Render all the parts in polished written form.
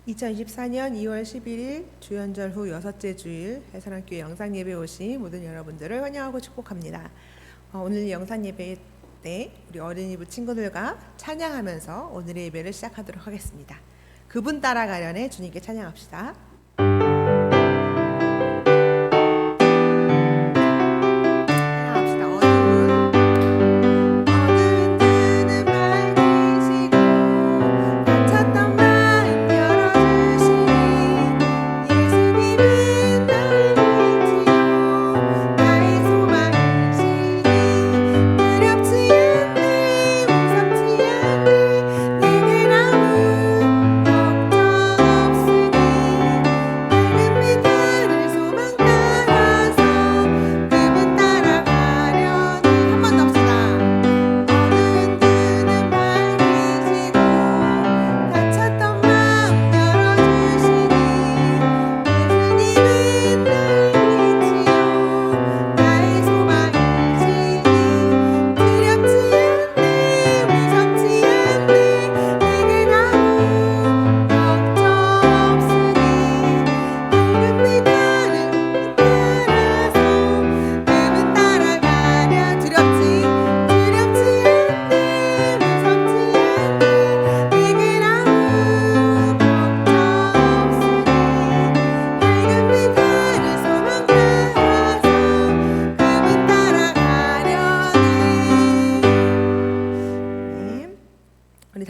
2024년 2월 11일 주연절 후 여섯째 주일 해산학교에 영상예배 오신 모든 여러분들을 환영하고 축복합니다. 오늘 영상예배 때 우리 어린이부 친구들과 찬양하면서 오늘의 예배를 시작하도록 하겠습니다. 그분 따라가려네 주님께 찬양합시다.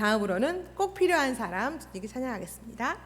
다음으로는 꼭 필요한 사람 주님께 찬양하겠습니다.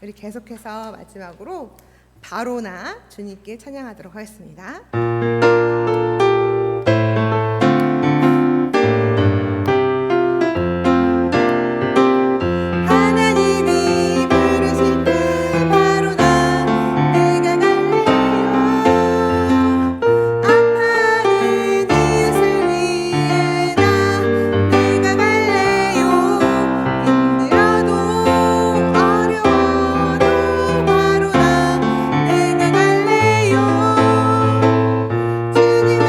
우리 계속해서 마지막으로 바로나 주님께 찬양하도록 하겠습니다. 주님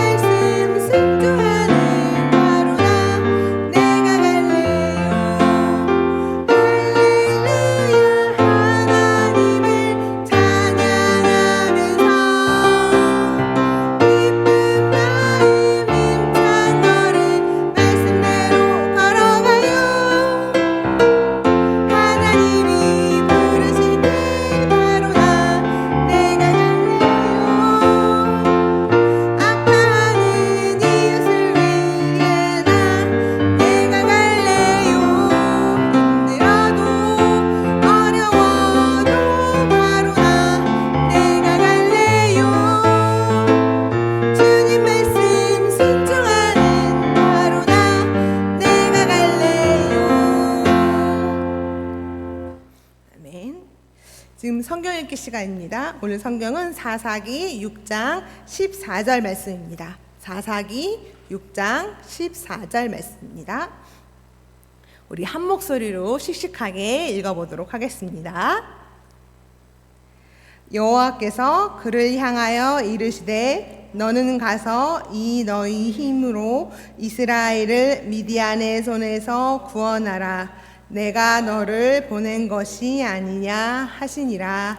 지금 성경 읽기 시간입니다. 오늘 성경은 사사기 6장 14절 말씀입니다. 사사기 6장 14절 말씀입니다. 우리 한 목소리로 씩씩하게 읽어보도록 하겠습니다. 여호와께서 그를 향하여 이르시되 너는 가서 이 너희 힘으로 이스라엘을 미디안의 손에서 구원하라. 내가 너를 보낸 것이 아니냐 하시니라.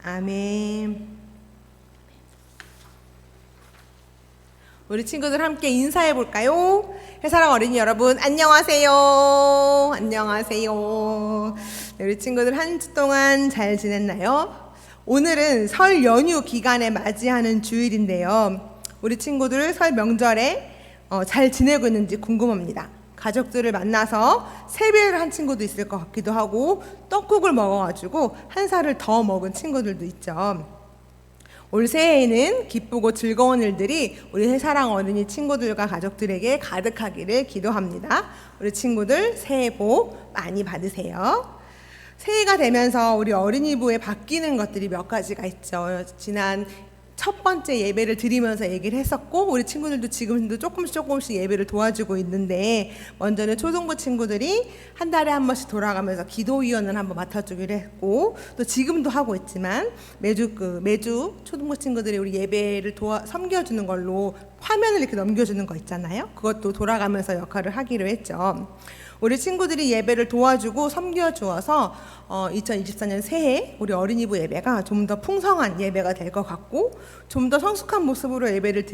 아멘. 우리 친구들 함께 인사해 볼까요? 해사랑 어린이 여러분 안녕하세요. 안녕하세요. 우리 친구들 한 주 동안 잘 지냈나요? 오늘은 설 연휴 기간에 맞이하는 주일인데요. 우리 친구들 설 명절에 잘 지내고 있는지 궁금합니다. 가족들을 만나서 세배를 한 친구도 있을 것 같기도 하고 떡국을 먹어가지고 한 살을 더 먹은 친구들도 있죠. 올 새해에는 기쁘고 즐거운 일들이 우리 해사랑 어린이 친구들과 가족들에게 가득하기를 기도합니다. 우리 친구들 새해 복 많이 받으세요. 새해가 되면서 우리 어린이부에 바뀌는 것들이 몇 가지가 있죠. 지난 첫 번째 예배를 드리면서 얘기를 했었고 우리 친구들도 지금도 조금씩 예배를 도와주고 있는데 먼저는 초등부 친구들이 한 달에 한 번씩 돌아가면서 기도위원을 한번 맡아주기로 했고 또 지금도 하고 있지만 매주 초등부 친구들이 우리 예배를 섬겨주는 걸로 화면을 이렇게 넘겨주는 거 있잖아요. 그것도 돌아가면서 역할을 하기로 했죠. 우리 친구들이 예배를 도와주고 섬겨주어서 2024년 새해 우리 어린이부 예배가 좀 더 풍성한 예배가 될 것 같고 좀 더 성숙한 모습으로 예배를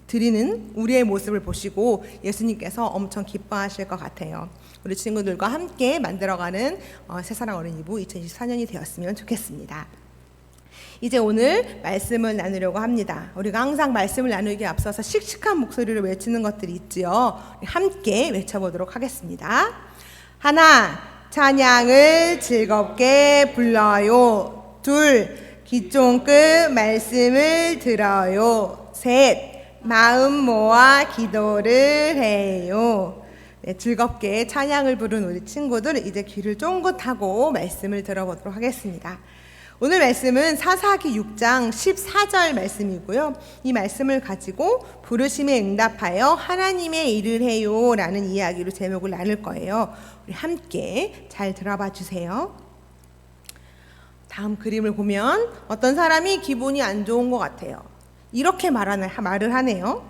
드리는 우리의 모습을 보시고 예수님께서 엄청 기뻐하실 것 같아요. 우리 친구들과 함께 만들어가는 새사랑 어린이부 2024년이 되었으면 좋겠습니다. 이제 오늘 말씀을 나누려고 합니다. 우리가 항상 말씀을 나누기에 앞서서 씩씩한 목소리로 외치는 것들이 있지요. 함께 외쳐보도록 하겠습니다. 하나, 찬양을 즐겁게 불러요. 둘, 귀 쫑긋 말씀을 들어요. 셋, 마음 모아 기도를 해요. 네, 즐겁게 찬양을 부른 우리 친구들 이제 귀를 쫑긋하고 말씀을 들어보도록 하겠습니다. 오늘 말씀은 사사기 6장 14절 말씀이고요. 이 말씀을 가지고 부르심에 응답하여 하나님의 일을 해요 라는 이야기로 제목을 나눌 거예요. 우리 함께 잘 들어봐 주세요. 다음 그림을 보면 어떤 사람이 기분이 안 좋은 것 같아요. 이렇게 말을 하네요.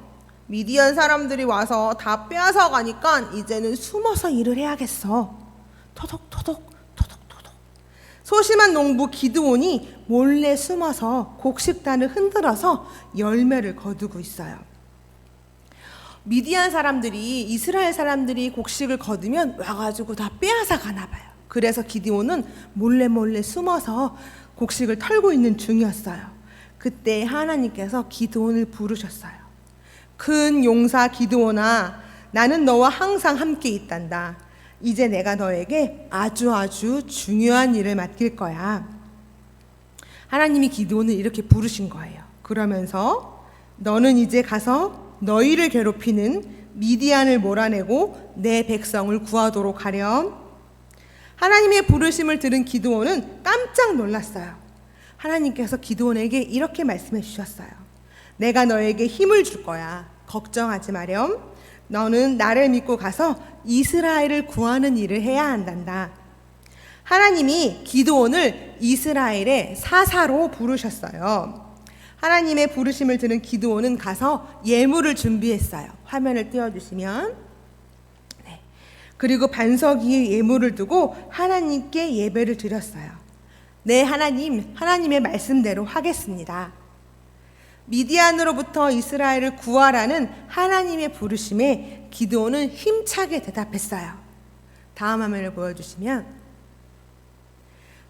미디안 사람들이 와서 다 빼앗아 가니까 이제는 숨어서 일을 해야겠어. 토독토독 소심한 농부 기드온이 몰래 숨어서 곡식단을 흔들어서 열매를 거두고 있어요. 미디안 사람들이 이스라엘 사람들이 곡식을 거두면 와가지고 다 빼앗아 가나 봐요. 그래서 기드온은 몰래 숨어서 곡식을 털고 있는 중이었어요. 그때 하나님께서 기드온을 부르셨어요. 큰 용사 기드온아, 나는 너와 항상 함께 있단다. 이제 내가 너에게 아주 중요한 일을 맡길 거야. 하나님이 기드온을 이렇게 부르신 거예요. 그러면서 너는 이제 가서 너희를 괴롭히는 미디안을 몰아내고 내 백성을 구하도록 하렴. 하나님의 부르심을 들은 기드온은 깜짝 놀랐어요. 하나님께서 기드온에게 이렇게 말씀해 주셨어요. 내가 너에게 힘을 줄 거야. 걱정하지 마렴. 너는 나를 믿고 가서 이스라엘을 구하는 일을 해야 한단다. 하나님이 기드온을 이스라엘의 사사로 부르셨어요. 하나님의 부르심을 들은 기드온은 가서 예물을 준비했어요. 화면을 띄워주시면 네. 그리고 반석 위에 예물을 두고 하나님께 예배를 드렸어요. 네, 하나님의 말씀대로 하겠습니다. 미디안으로부터 이스라엘을 구하라는 하나님의 부르심에 기드온은 힘차게 대답했어요. 다음 화면을 보여주시면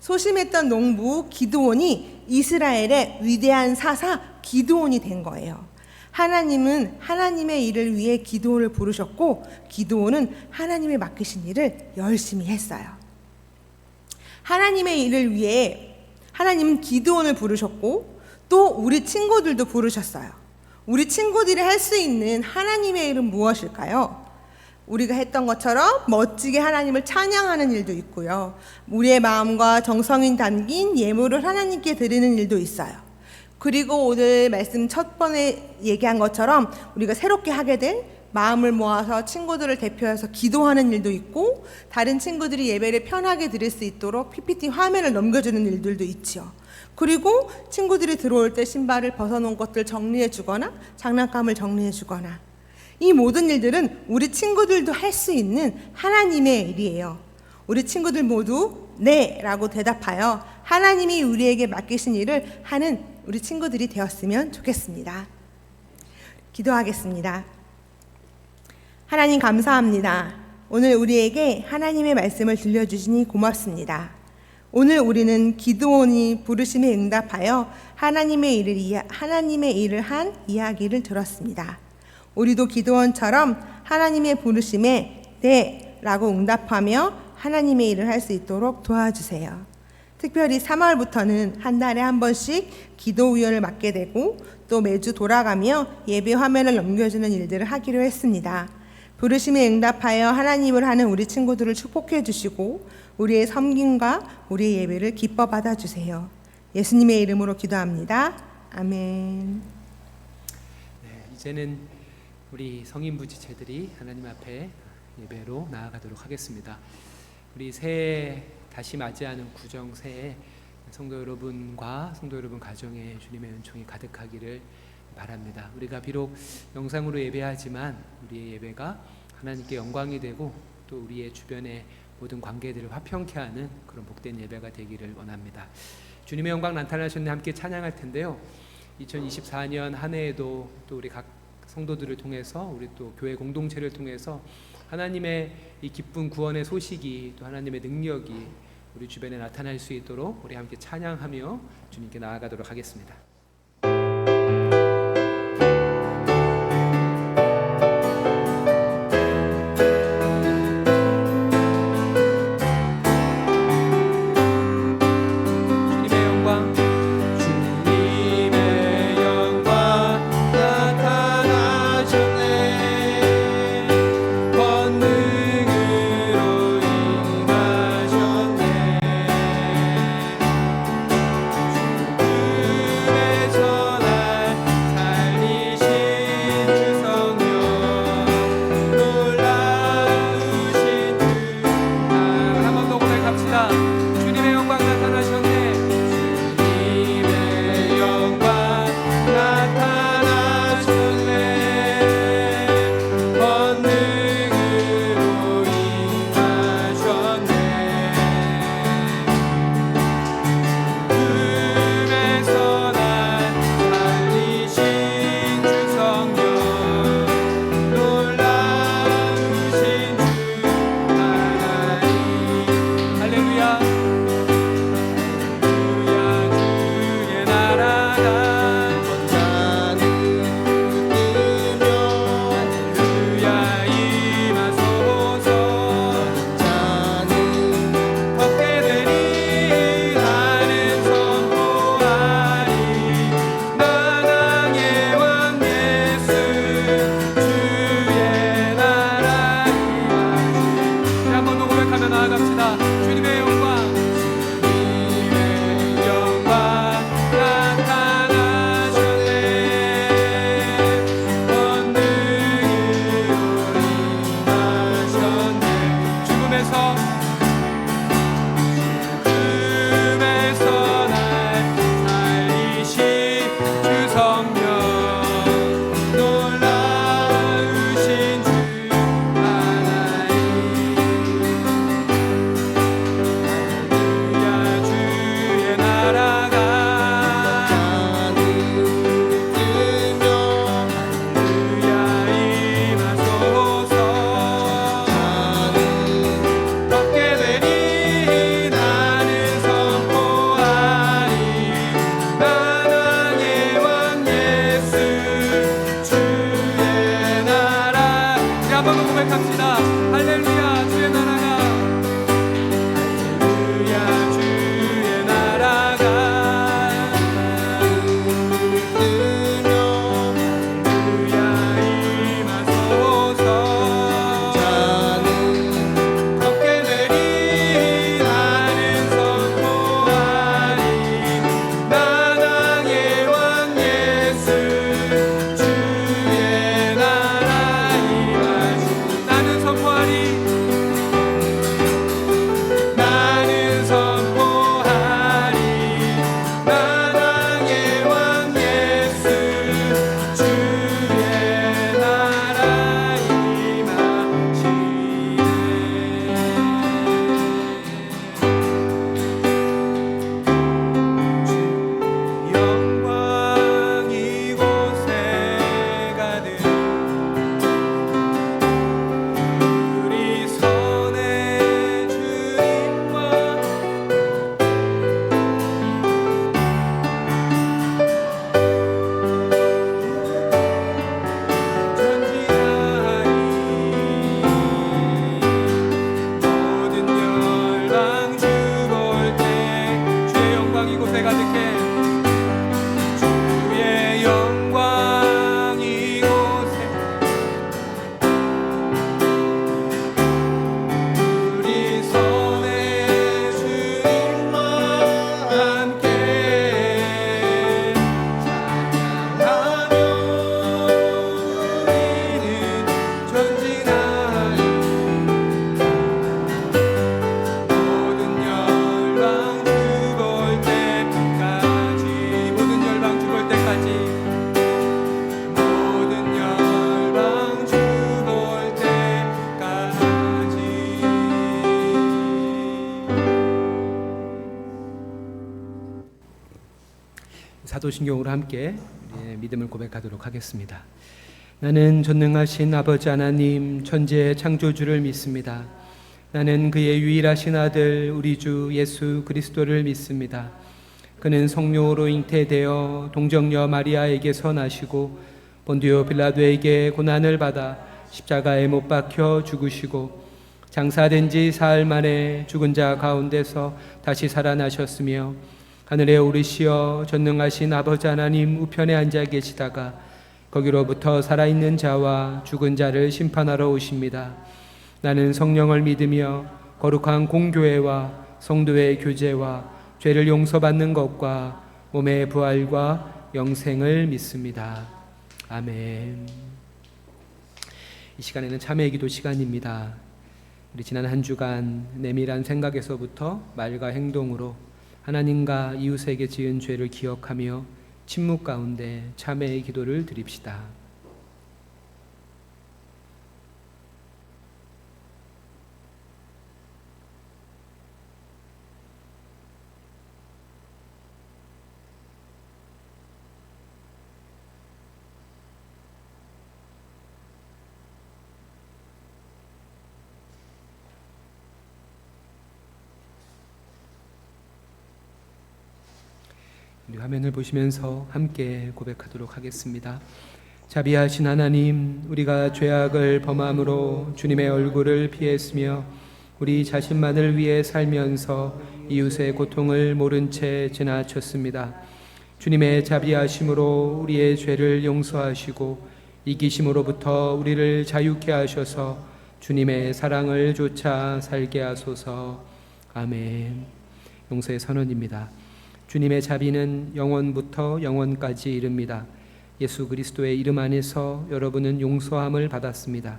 소심했던 농부 기드온이 이스라엘의 위대한 사사 기드온이 된 거예요. 하나님은 하나님의 일을 위해 기드온을 부르셨고 기드온은 하나님의 맡기신 일을 열심히 했어요. 하나님의 일을 위해 하나님은 기드온을 부르셨고 또 우리 친구들도 부르셨어요. 우리 친구들이 할 수 있는 하나님의 일은 무엇일까요? 우리가 했던 것처럼 멋지게 하나님을 찬양하는 일도 있고요. 우리의 마음과 정성이 담긴 예물을 하나님께 드리는 일도 있어요. 그리고 오늘 말씀 첫 번에 얘기한 것처럼 우리가 새롭게 하게 된 마음을 모아서 친구들을 대표해서 기도하는 일도 있고, 다른 친구들이 예배를 편하게 드릴 수 있도록 PPT 화면을 넘겨주는 일들도 있죠. 그리고 친구들이 들어올 때 신발을 벗어놓은 것들 정리해 주거나 장난감을 정리해 주거나, 이 모든 일들은 우리 친구들도 할 수 있는 하나님의 일이에요. 우리 친구들 모두 네 라고 대답하여 하나님이 우리에게 맡기신 일을 하는 우리 친구들이 되었으면 좋겠습니다. 기도하겠습니다. 하나님 감사합니다. 오늘 우리에게 하나님의 말씀을 들려주시니 고맙습니다. 오늘 우리는 기드온이 부르심에 응답하여 하나님의 일을 한 이야기를 들었습니다. 우리도 기드온처럼 하나님의 부르심에 네 라고 응답하며 하나님의 일을 할 수 있도록 도와주세요. 특별히 3월부터는 한 달에 한 번씩 기도위원을 맡게 되고, 또 매주 돌아가며 예배 화면을 넘겨주는 일들을 하기로 했습니다. 부르심에 응답하여 하나님을 하는 우리 친구들을 축복해 주시고 우리의 섬김과 우리의 예배를 기뻐 받아주세요. 예수님의 이름으로 기도합니다. 아멘. 네, 이제는 우리 성인부 지체들이 하나님 앞에 예배로 나아가도록 하겠습니다. 우리 새해 다시 맞이하는 구정 새해 성도 여러분과 성도 여러분 가정에 주님의 은총이 가득하기를 바랍니다. 우리가 비록 영상으로 예배하지만 우리의 예배가 하나님께 영광이 되고 또 우리의 주변의 모든 관계들을 화평케 하는 그런 복된 예배가 되기를 원합니다. 주님의 영광 나타나셨네 함께 찬양할 텐데요. 2024년 한 해에도 또 우리 각 성도들을 통해서, 우리 또 교회 공동체를 통해서 하나님의 이 기쁜 구원의 소식이, 또 하나님의 능력이 우리 주변에 나타날 수 있도록 우리 함께 찬양하며 주님께 나아가도록 하겠습니다. 사도신경으로 함께 우리의 믿음을 고백하도록 하겠습니다. 나는 전능하신 아버지 하나님 천지의 창조주를 믿습니다. 나는 그의 유일하신 아들 우리 주 예수 그리스도를 믿습니다. 그는 성령으로 잉태되어 동정녀 마리아에게서 나시고 본디오 빌라도에게 고난을 받아 십자가에 못 박혀 죽으시고 장사된 지 사흘 만에 죽은 자 가운데서 다시 살아나셨으며 하늘에 오르시어 전능하신 아버지 하나님 우편에 앉아 계시다가 거기로부터 살아있는 자와 죽은 자를 심판하러 오십니다. 나는 성령을 믿으며 거룩한 공교회와 성도의 교제와 죄를 용서받는 것과 몸의 부활과 영생을 믿습니다. 아멘. 이 시간에는 참회의 기도 시간입니다. 우리 지난 한 주간 내밀한 생각에서부터 말과 행동으로 하나님과 이웃에게 지은 죄를 기억하며 침묵 가운데 참회의 기도를 드립시다. 우리 화면을 보시면서 함께 고백하도록 하겠습니다. 자비하신 하나님, 우리가 죄악을 범함으로 주님의 얼굴을 피했으며 우리 자신만을 위해 살면서 이웃의 고통을 모른 채 지나쳤습니다. 주님의 자비하심으로 우리의 죄를 용서하시고 이기심으로부터 우리를 자유케 하셔서 주님의 사랑을 쫓아 살게 하소서. 아멘. 용서의 선언입니다. 주님의 자비는 영원부터 영원까지 이릅니다. 예수 그리스도의 이름 안에서 여러분은 용서함을 받았습니다.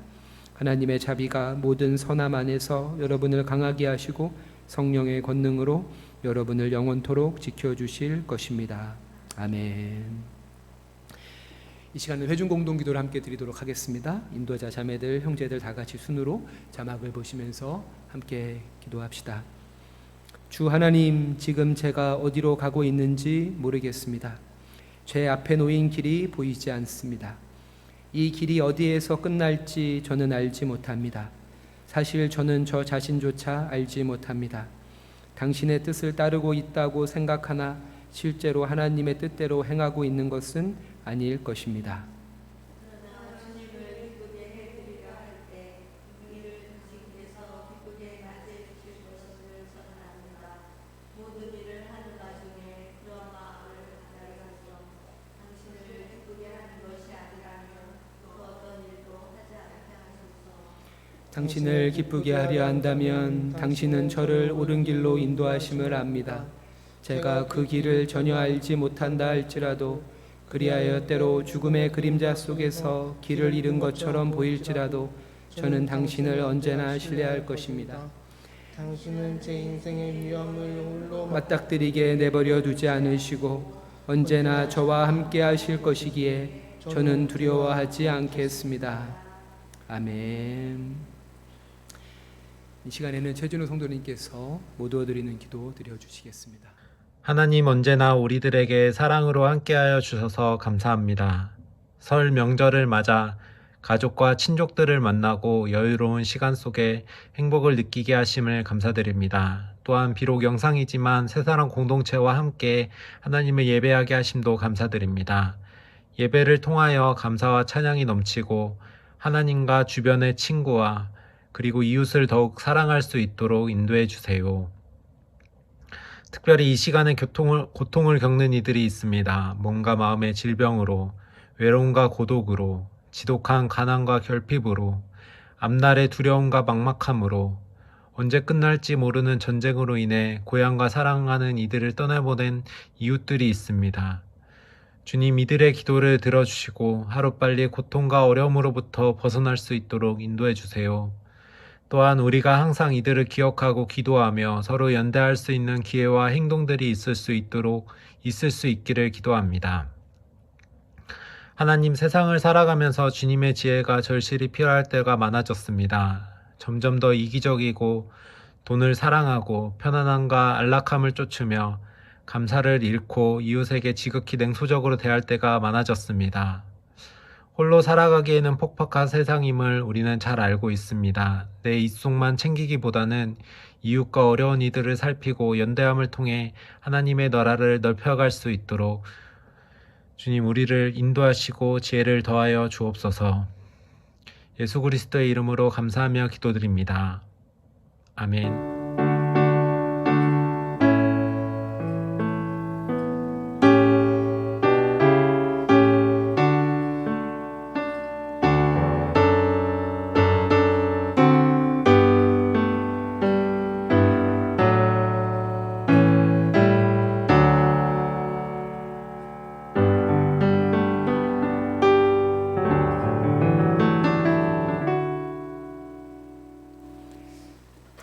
하나님의 자비가 모든 선함 안에서 여러분을 강하게 하시고 성령의 권능으로 여러분을 영원토록 지켜주실 것입니다. 아멘. 이 시간은 회중 공동 기도를 함께 드리도록 하겠습니다. 인도자 자매들, 형제들 다 같이 순으로 자막을 보시면서 함께 기도합시다. 주 하나님, 지금 제가 어디로 가고 있는지 모르겠습니다. 제 앞에 놓인 길이 보이지 않습니다. 이 길이 어디에서 끝날지 저는 알지 못합니다. 사실 저는 저 자신조차 알지 못합니다. 당신의 뜻을 따르고 있다고 생각하나 실제로 하나님의 뜻대로 행하고 있는 것은 아닐 것입니다. 당신을 기쁘게 하려 한다면 당신은 저를 옳은 길로 인도하심을 압니다. 제가 그 길을 전혀 알지 못한다 할지라도 그리하여 때로 죽음의 그림자 속에서 길을 잃은 것처럼 보일지라도 저는 당신을 언제나 신뢰할 것입니다. 당신은 제 인생의 위험을 홀로 맞닥뜨리게 내버려 두지 않으시고 언제나 저와 함께 하실 것이기에 저는 두려워하지 않겠습니다. 아멘. 이 시간에는 최준호 성도님께서 모두 드리는 기도 드려주시겠습니다. 하나님, 언제나 우리들에게 사랑으로 함께하여 주셔서 감사합니다. 설 명절을 맞아 가족과 친족들을 만나고 여유로운 시간 속에 행복을 느끼게 하심을 감사드립니다. 또한 비록 영상이지만 새사랑 공동체와 함께 하나님을 예배하게 하심도 감사드립니다. 예배를 통하여 감사와 찬양이 넘치고 하나님과 주변의 친구와 그리고 이웃을 더욱 사랑할 수 있도록 인도해 주세요. 특별히 이 시간에 고통을 겪는 이들이 있습니다. 몸과 마음의 질병으로, 외로움과 고독으로, 지독한 가난과 결핍으로, 앞날의 두려움과 막막함으로, 언제 끝날지 모르는 전쟁으로 인해 고향과 사랑하는 이들을 떠나보낸 이웃들이 있습니다. 주님, 이들의 기도를 들어주시고 하루빨리 고통과 어려움으로부터 벗어날 수 있도록 인도해 주세요. 또한 우리가 항상 이들을 기억하고 기도하며 서로 연대할 수 있는 기회와 행동들이 있을 수 있기를 기도합니다. 하나님, 세상을 살아가면서 주님의 지혜가 절실히 필요할 때가 많아졌습니다. 점점 더 이기적이고 돈을 사랑하고 편안함과 안락함을 쫓으며 감사를 잃고 이웃에게 지극히 냉소적으로 대할 때가 많아졌습니다. 홀로 살아가기에는 폭박한 세상임을 우리는 잘 알고 있습니다. 내 입속만 챙기기보다는 이웃과 어려운 이들을 살피고 연대함을 통해 하나님의 나라를 넓혀갈 수 있도록 주님 우리를 인도하시고 지혜를 더하여 주옵소서. 예수 그리스도의 이름으로 감사하며 기도드립니다. 아멘.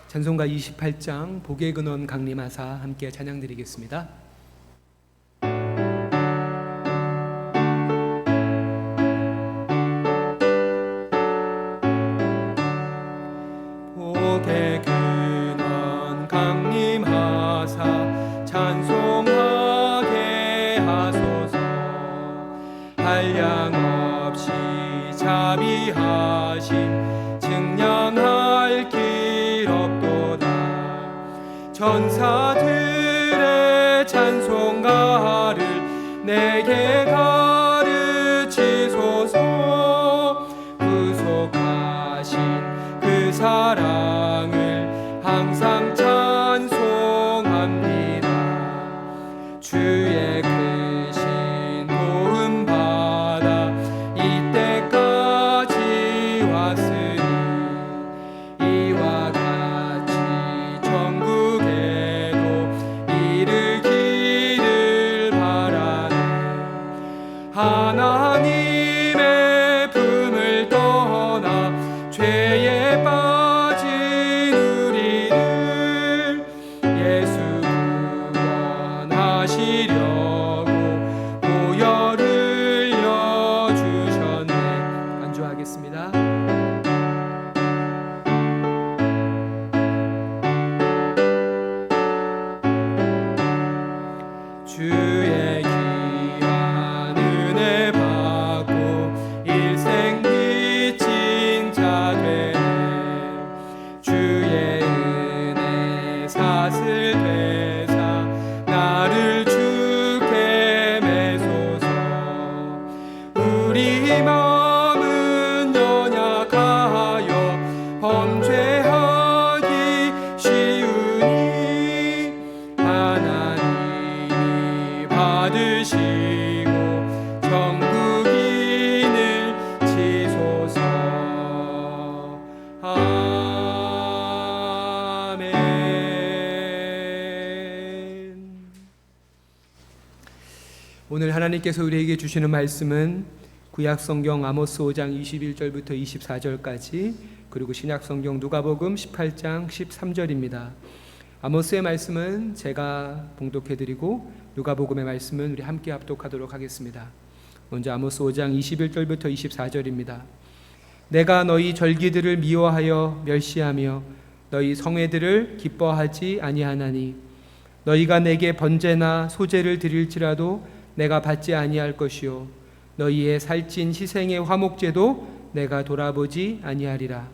찬송가 28장 복의 근원 강림하사 함께 찬양 드리겠습니다. 복의 근원 강림하사 찬송하게 하소서. 한량없이 자비하심 증량할 길 없도다. 천사들의 찬송가를 내게 가르치소서. 구속하신 그 사랑을 항상 찬송합니다. 주의 크신 도움 받아 이때까지 왔으니 이와 같이 천국에도 이르기를 바라네. 하나님의 품을 떠나 죄에 빠진 우리를 예수 구원하시려고 보혈을 흘려주셨네. 간주하겠습니다. 주의 귀한 은혜 받고 일생 빚진 자 되네. 주의 은혜 사슬 되사 나를 주께 매소서. 우리 마음은 연약하여 범죄하기 쉬우니 하나님이 받으시고 천국인을 치소서. 아멘. 오늘 하나님께서 우리에게 주시는 말씀은 구약성경 아모스 5장 21절부터 24절까지, 그리고 신약성경 누가복음 18장 13절입니다. 아모스의 말씀은 제가 봉독해드리고 누가복음의 말씀은 우리 함께 합독하도록 하겠습니다. 먼저 아모스 5장 21절부터 24절입니다. 내가 너희 절기들을 미워하여 멸시하며 너희 성회들을 기뻐하지 아니하나니 너희가 내게 번제나 소제를 드릴지라도 내가 받지 아니할 것이요 너희의 살찐 희생의 화목제도 내가 돌아보지 아니하리라.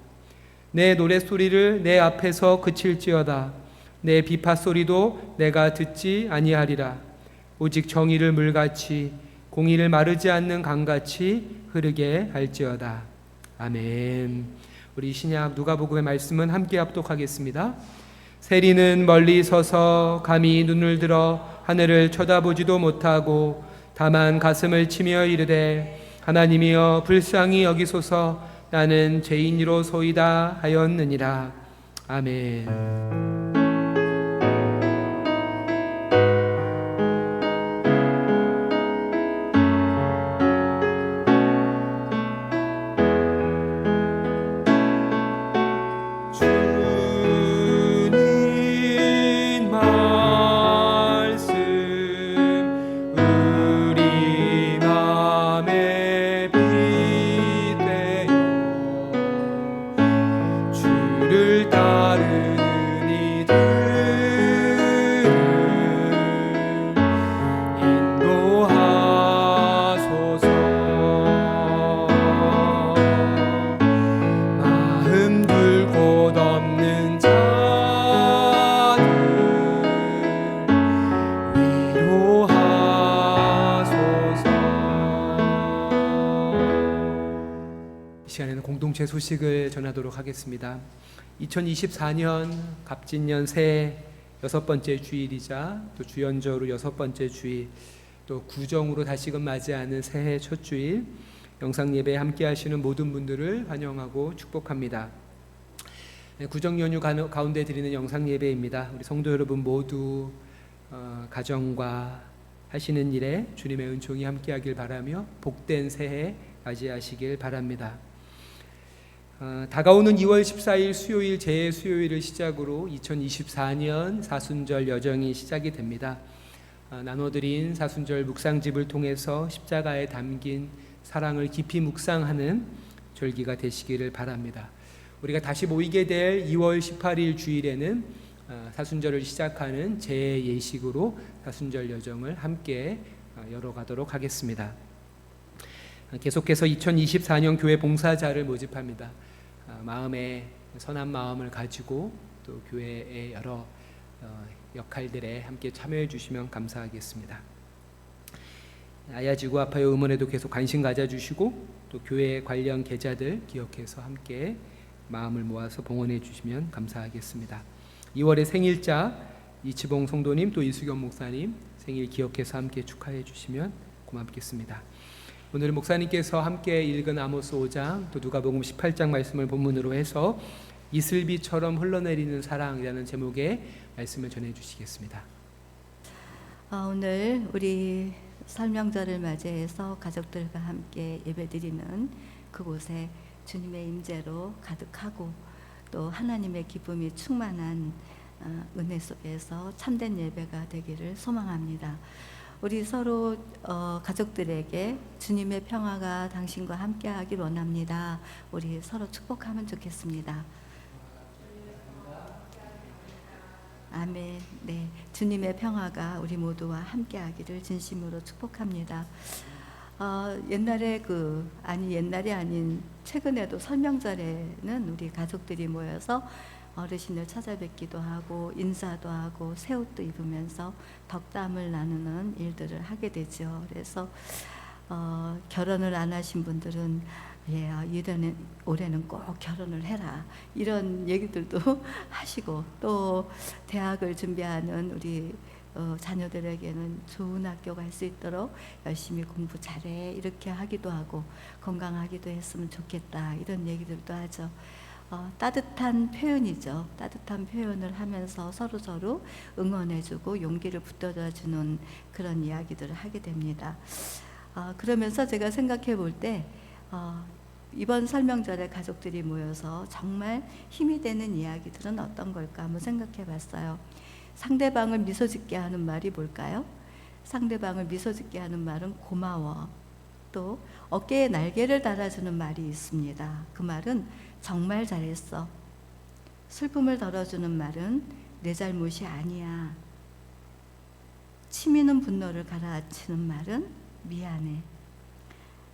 내 노랫소리를 내 앞에서 그칠지어다. 내 비파소리도 내가 듣지 아니하리라. 오직 정의를 물같이 공의를 마르지 않는 강같이 흐르게 할지어다. 아멘. 우리 신약 누가복음의 말씀은 함께 합독하겠습니다. 세리는 멀리 서서 감히 눈을 들어 하늘을 쳐다보지도 못하고 다만 가슴을 치며 이르되 하나님이여 불쌍히 여기소서. 나는 죄인이로소이다 하였느니라. 아멘. 주를 따르는 공동체 소식을 전하도록 하겠습니다. 2024년 갑진년 새해 6번째 주일이자 또 주연절로 6번째 주일, 또 구정으로 다시금 맞이하는 새해 첫 주일, 영상 예배에 함께 하시는 모든 분들을 환영하고 축복합니다. 구정 연휴 가운데 드리는 영상 예배입니다. 우리 성도 여러분 모두 가정과 하시는 일에 주님의 은총이 함께하길 바라며 복된 새해 맞이하시길 바랍니다. 다가오는 2월 14일 수요일 제 수요일을 시작으로 2024년 사순절 여정이 시작이 됩니다. 나눠드린 사순절 묵상집을 통해서 십자가에 담긴 사랑을 깊이 묵상하는 절기가 되시기를 바랍니다. 우리가 다시 모이게 될 2월 18일 주일에는 사순절을 시작하는 제예식으로 사순절 여정을 함께 열어가도록 하겠습니다. 계속해서 2024년 교회 봉사자를 모집합니다. 마음에 선한 마음을 가지고 또 교회의 여러 역할들에 함께 참여해 주시면 감사하겠습니다. 아야지구 아파요 음원에도 계속 관심 가져주시고 또 교회 관련 계좌들 기억해서 함께 마음을 모아서 봉헌해 주시면 감사하겠습니다. 2월의 생일자 이치봉 성도님 또 이수경 목사님 생일 기억해서 함께 축하해 주시면 고맙겠습니다. 오늘 목사님께서 함께 읽은 아모스 5장 또 누가복음 18장 말씀을 본문으로 해서 이슬비처럼 흘러내리는 사랑이라는 제목의 말씀을 전해 주시겠습니다. 오늘 우리 설명절을 맞이해서 가족들과 함께 예배드리는 그곳에 주님의 임재로 가득하고 또 하나님의 기쁨이 충만한 은혜 속에서 참된 예배가 되기를 소망합니다. 우리 서로 가족들에게 주님의 평화가 당신과 함께 하길 원합니다. 우리 서로 축복하면 좋겠습니다. 아멘. 네, 주님의 평화가 우리 모두와 함께 하기를 진심으로 축복합니다. 옛날에 옛날이 아닌 최근에도 설명절에는 우리 가족들이 모여서 어르신을 찾아뵙기도 하고 인사도 하고 새 옷도 입으면서 덕담을 나누는 일들을 하게 되죠. 그래서 결혼을 안 하신 분들은 올해는 꼭 결혼을 해라 이런 얘기들도 하시고 또 대학을 준비하는 우리 자녀들에게는 좋은 학교 갈 수 있도록 열심히 공부 잘해 이렇게 하기도 하고 건강하기도 했으면 좋겠다 이런 얘기들도 하죠. 따뜻한 표현이죠. 따뜻한 표현을 하면서 서로 응원해주고 용기를 붙들어주는 그런 이야기들을 하게 됩니다. 그러면서 제가 생각해 볼 때 이번 설명절에 가족들이 모여서 정말 힘이 되는 이야기들은 어떤 걸까 한번 생각해 봤어요. 상대방을 미소 짓게 하는 말이 뭘까요? 상대방을 미소 짓게 하는 말은 고마워. 또 어깨에 날개를 달아주는 말이 있습니다. 그 말은 정말 잘했어. 슬픔을 덜어주는 말은 내 잘못이 아니야. 치미는 분노를 가라앉히는 말은 미안해.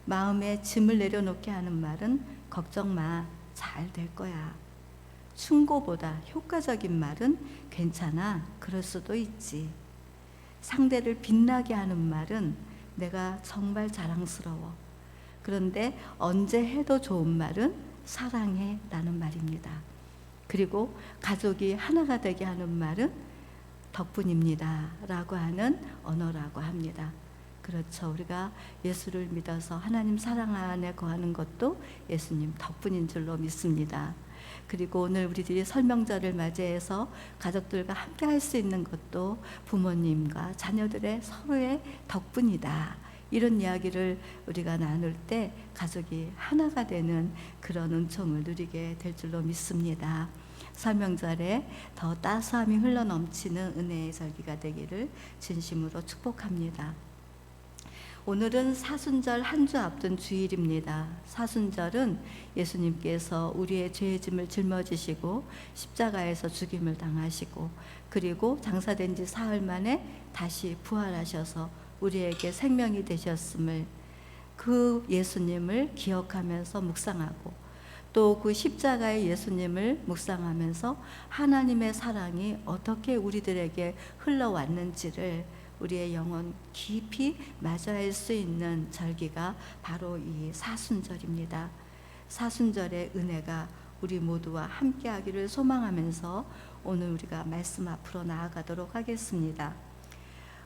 마음에 짐을 내려놓게 하는 말은 걱정 마, 잘 될 거야. 충고보다 효과적인 말은 괜찮아, 그럴 수도 있지. 상대를 빛나게 하는 말은 내가 정말 자랑스러워. 그런데 언제 해도 좋은 말은 사랑해 라는 말입니다. 그리고 가족이 하나가 되게 하는 말은 덕분입니다 라고 하는 언어라고 합니다. 그렇죠. 우리가 예수를 믿어서 하나님 사랑 안에 거하는 것도 예수님 덕분인 줄로 믿습니다. 그리고 오늘 우리들이 설명절을 맞이해서 가족들과 함께 할 수 있는 것도 부모님과 자녀들의 서로의 덕분이다. 이런 이야기를 우리가 나눌 때 가족이 하나가 되는 그런 은총을 누리게 될 줄로 믿습니다. 설명절에 더 따스함이 흘러넘치는 은혜의 절기가 되기를 진심으로 축복합니다. 오늘은 사순절 한 주 앞둔 주일입니다. 사순절은 예수님께서 우리의 죄의 짐을 짊어지시고 십자가에서 죽임을 당하시고 그리고 장사된 지 사흘 만에 다시 부활하셔서 우리에게 생명이 되셨음을 그 예수님을 기억하면서 묵상하고 또 그 십자가의 예수님을 묵상하면서 하나님의 사랑이 어떻게 우리들에게 흘러왔는지를 우리의 영혼 깊이 맞이할 수 있는 절기가 바로 이 사순절입니다. 사순절의 은혜가 우리 모두와 함께하기를 소망하면서 오늘 우리가 말씀 앞으로 나아가도록 하겠습니다.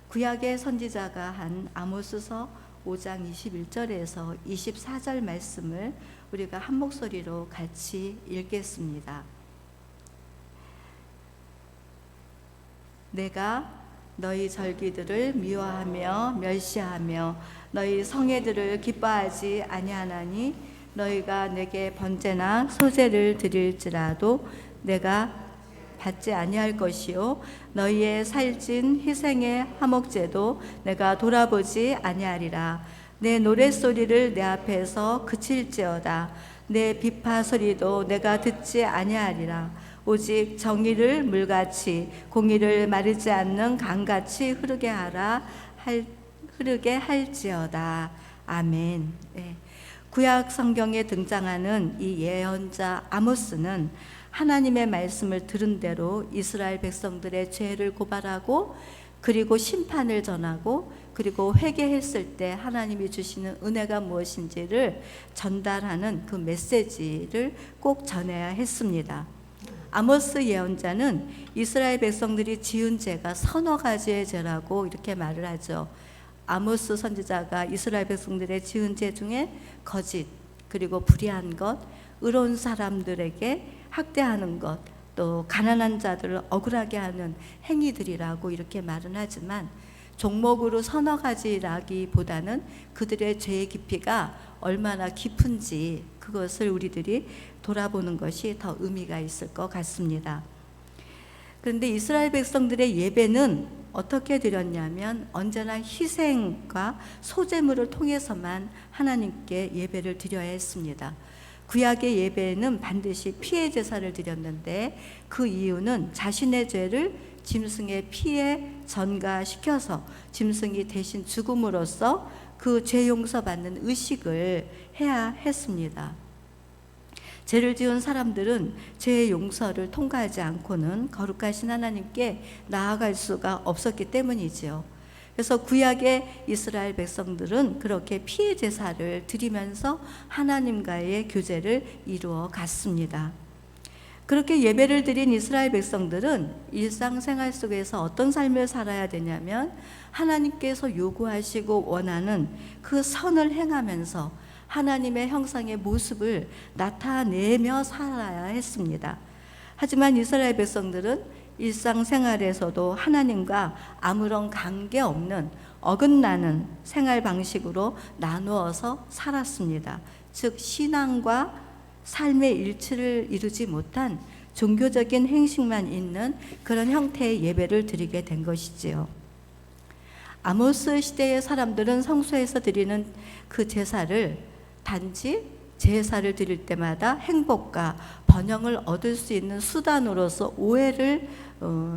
구약의 선지자가 한 아모스서 5장 21절에서 24절 말씀을 우리가 한 목소리로 같이 읽겠습니다. 내가 너희 절기들을 미워하며 멸시하며 너희 성회들을 기뻐하지 아니하나니 너희가 내게 번제나 소제를 드릴지라도 내가 받지 아니할 것이요 너희의 살찐 희생의 화목제도 내가 돌아보지 아니하리라. 내 노랫소리를 내 앞에서 그칠지어다. 내 비파 소리도 내가 듣지 아니하리라. 오직 정의를 물같이 공의를 마르지 않는 강같이 흐르게 할지어다. 아멘. 네. 구약 성경에 등장하는 이 예언자 아모스는 하나님의 말씀을 들은 대로 이스라엘 백성들의 죄를 고발하고 그리고 심판을 전하고 그리고 회개했을 때 하나님이 주시는 은혜가 무엇인지를 전달하는 그 메시지를 꼭 전해야 했습니다. 아모스 예언자는 이스라엘 백성들이 지은 죄가 서너 가지의 죄라고 이렇게 말을 하죠. 아모스 선지자가 이스라엘 백성들의 지은 죄 중에 거짓, 그리고 불의한 것, 의로운 사람들에게 학대하는 것, 또 가난한 자들을 억울하게 하는 행위들이라고 이렇게 말은 하지만 종목으로 서너 가지라기보다는 그들의 죄의 깊이가 얼마나 깊은지 그것을 우리들이 돌아보는 것이 더 의미가 있을 것 같습니다. 그런데 이스라엘 백성들의 예배는 어떻게 드렸냐면 언제나 희생과 소제물을 통해서만 하나님께 예배를 드려야 했습니다. 구약의 예배는 반드시 피의 제사를 드렸는데 그 이유는 자신의 죄를 짐승의 피에 전가시켜서 짐승이 대신 죽음으로써 그 죄 용서받는 의식을 해야 했습니다. 죄를 지은 사람들은 죄의 용서를 통과하지 않고는 거룩하신 하나님께 나아갈 수가 없었기 때문이지요. 그래서 구약의 이스라엘 백성들은 그렇게 피의 제사를 드리면서 하나님과의 교제를 이루어 갔습니다. 그렇게 예배를 드린 이스라엘 백성들은 일상생활 속에서 어떤 삶을 살아야 되냐면 하나님께서 요구하시고 원하는 그 선을 행하면서 하나님의 형상의 모습을 나타내며 살아야 했습니다. 하지만 이스라엘 백성들은 일상생활에서도 하나님과 아무런 관계없는 어긋나는 생활 방식으로 나누어서 살았습니다. 즉 신앙과 삶의 일치를 이루지 못한 종교적인 행식만 있는 그런 형태의 예배를 드리게 된 것이지요. 아모스 시대의 사람들은 성소에서 드리는 그 제사를 단지 제사를 드릴 때마다 행복과 번영을 얻을 수 있는 수단으로서 오해를